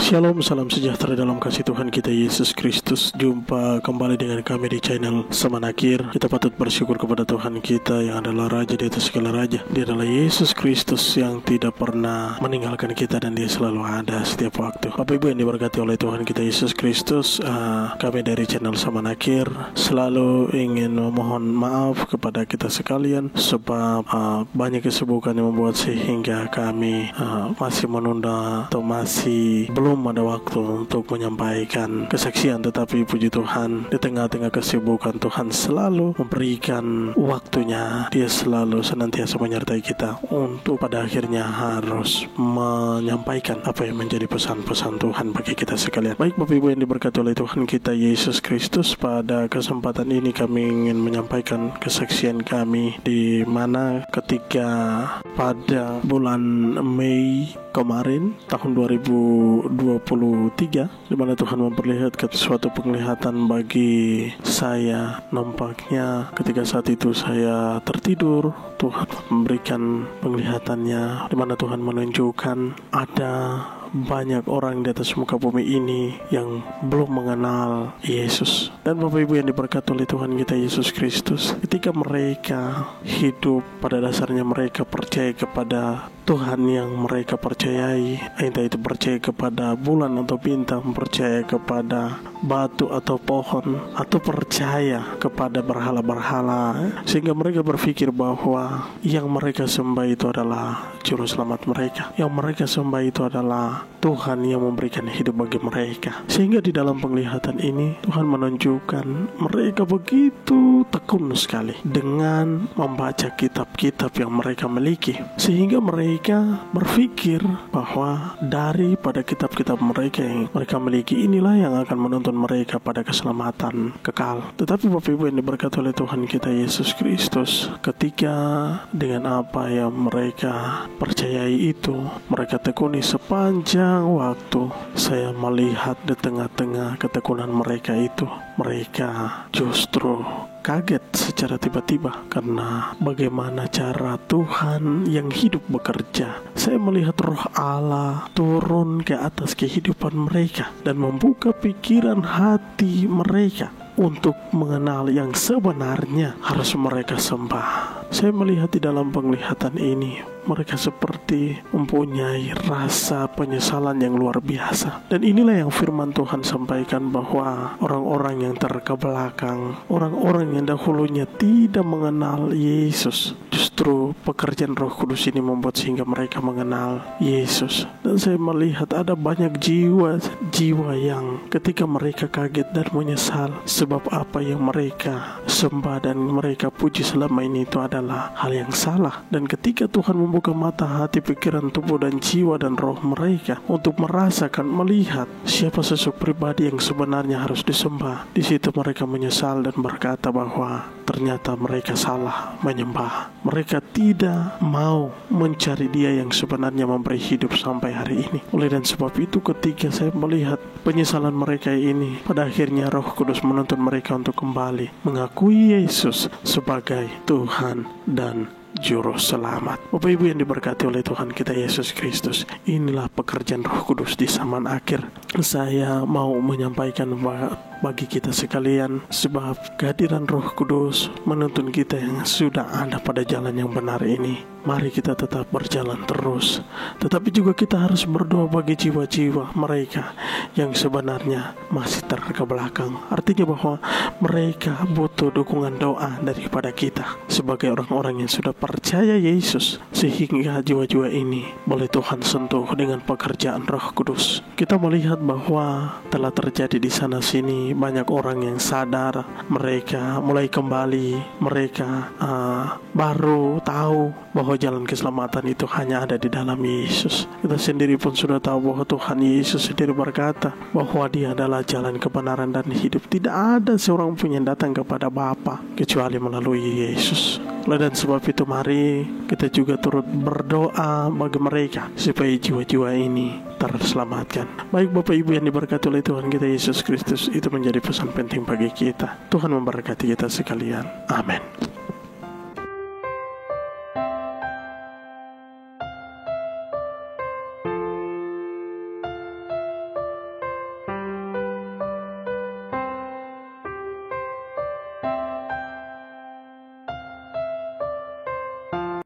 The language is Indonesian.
Shalom, salam sejahtera dalam kasih Tuhan kita Yesus Kristus. Jumpa kembali dengan kami di channel Zaman Akhir. Kita patut bersyukur kepada Tuhan kita yang adalah Raja di atas segala Raja. Dia adalah Yesus Kristus yang tidak pernah meninggalkan kita, dan Dia selalu ada setiap waktu. Bapak Ibu yang diberkati oleh Tuhan kita Yesus Kristus, kami dari channel Zaman Akhir selalu ingin memohon maaf kepada kita sekalian, sebab banyak kesibukan yang membuat sehingga kami masih menunda atau masih belum ada waktu untuk menyampaikan kesaksian. Tetapi puji Tuhan, di tengah-tengah kesibukan Tuhan selalu memberikan waktunya. Dia selalu senantiasa menyertai kita untuk pada akhirnya harus menyampaikan apa yang menjadi pesan-pesan Tuhan bagi kita sekalian. Baik Bapak Ibu yang diberkati oleh Tuhan kita Yesus Kristus, pada kesempatan ini kami ingin menyampaikan kesaksian kami, di mana ketika pada bulan Mei kemarin tahun 2023, di mana Tuhan memperlihatkan suatu penglihatan bagi saya. Nampaknya ketika saat itu saya tertidur, Tuhan memberikan penglihatannya, di mana Tuhan menunjukkan ada banyak orang di atas muka bumi ini yang belum mengenal Yesus. Dan Bapak Ibu yang diberkati oleh Tuhan kita Yesus Kristus, ketika mereka hidup, pada dasarnya mereka percaya kepada Tuhan yang mereka percayai, entah itu percaya kepada bulan atau bintang, percaya kepada batu atau pohon, atau percaya kepada berhala-berhala, sehingga mereka berpikir bahwa yang mereka sembah itu adalah juru selamat mereka, yang mereka sembah itu adalah Tuhan yang memberikan hidup bagi mereka. Sehingga di dalam penglihatan ini Tuhan menunjukkan mereka begitu tekun sekali dengan membaca kitab-kitab yang mereka miliki, sehingga mereka berpikir bahwa daripada kitab-kitab mereka yang mereka miliki, inilah yang akan menuntun mereka pada keselamatan kekal. Tetapi Bapak Ibu yang diberkati oleh Tuhan kita Yesus Kristus, ketika dengan apa yang mereka percayai itu mereka tekuni sepanjang waktu, saya melihat di tengah-tengah ketekunan mereka itu, mereka justru kaget secara tiba-tiba karena bagaimana cara Tuhan yang hidup bekerja. Saya melihat Roh Allah turun ke atas kehidupan mereka dan membuka pikiran hati mereka untuk mengenal yang sebenarnya harus mereka sembah. Saya melihat di dalam penglihatan ini, mereka seperti mempunyai rasa penyesalan yang luar biasa. Dan inilah yang firman Tuhan sampaikan, bahwa orang-orang yang terkebelakang, orang-orang yang dahulunya tidak mengenal Yesus, justru pekerjaan Roh Kudus ini membuat sehingga mereka mengenal Yesus. Dan saya melihat ada banyak jiwa yang ketika mereka kaget dan menyesal sebab apa yang mereka sembah dan mereka puji selama ini itu adalah hal yang salah. Dan ketika Tuhan membuka mata hati, pikiran, tubuh dan jiwa dan roh mereka untuk merasakan, melihat siapa sosok pribadi yang sebenarnya harus disembah, di situ mereka menyesal dan berkata bahwa ternyata mereka salah menyembah. Mereka tidak mau mencari Dia yang sebenarnya memberi hidup sampai hari ini. Oleh dan sebab itu, ketika saya melihat penyesalan mereka ini, pada akhirnya Roh Kudus menuntun mereka untuk kembali mengakui Yesus sebagai Tuhan dan Juru Selamat. Bapak Ibu yang diberkati oleh Tuhan kita Yesus Kristus, inilah pekerjaan Roh Kudus di zaman akhir. Saya mau menyampaikan bagi kita sekalian, sebab kehadiran Roh Kudus menuntun kita yang sudah ada pada jalan yang benar ini. Mari kita tetap berjalan terus, tetapi juga kita harus berdoa bagi jiwa-jiwa mereka yang sebenarnya masih terkebelakang. Artinya bahwa mereka butuh dukungan doa daripada kita sebagai orang-orang yang sudah percaya Yesus, sehingga jiwa-jiwa ini boleh Tuhan sentuh dengan pekerjaan Roh Kudus. Kita melihat bahwa telah terjadi di sana sini banyak orang yang sadar, mereka mulai kembali, mereka baru tahu bahwa jalan keselamatan itu hanya ada di dalam Yesus. Kita sendiri pun sudah tahu bahwa Tuhan Yesus sendiri berkata bahwa Dia adalah jalan kebenaran dan hidup. Tidak ada seorang pun yang datang kepada Bapa kecuali melalui Yesus. Dan sebab itu mari kita juga turut berdoa bagi mereka supaya jiwa-jiwa ini terselamatkan. Baik Bapak Ibu yang diberkati oleh Tuhan kita Yesus Kristus, itu menjadi pesan penting bagi kita. Tuhan memberkati kita sekalian. Amin.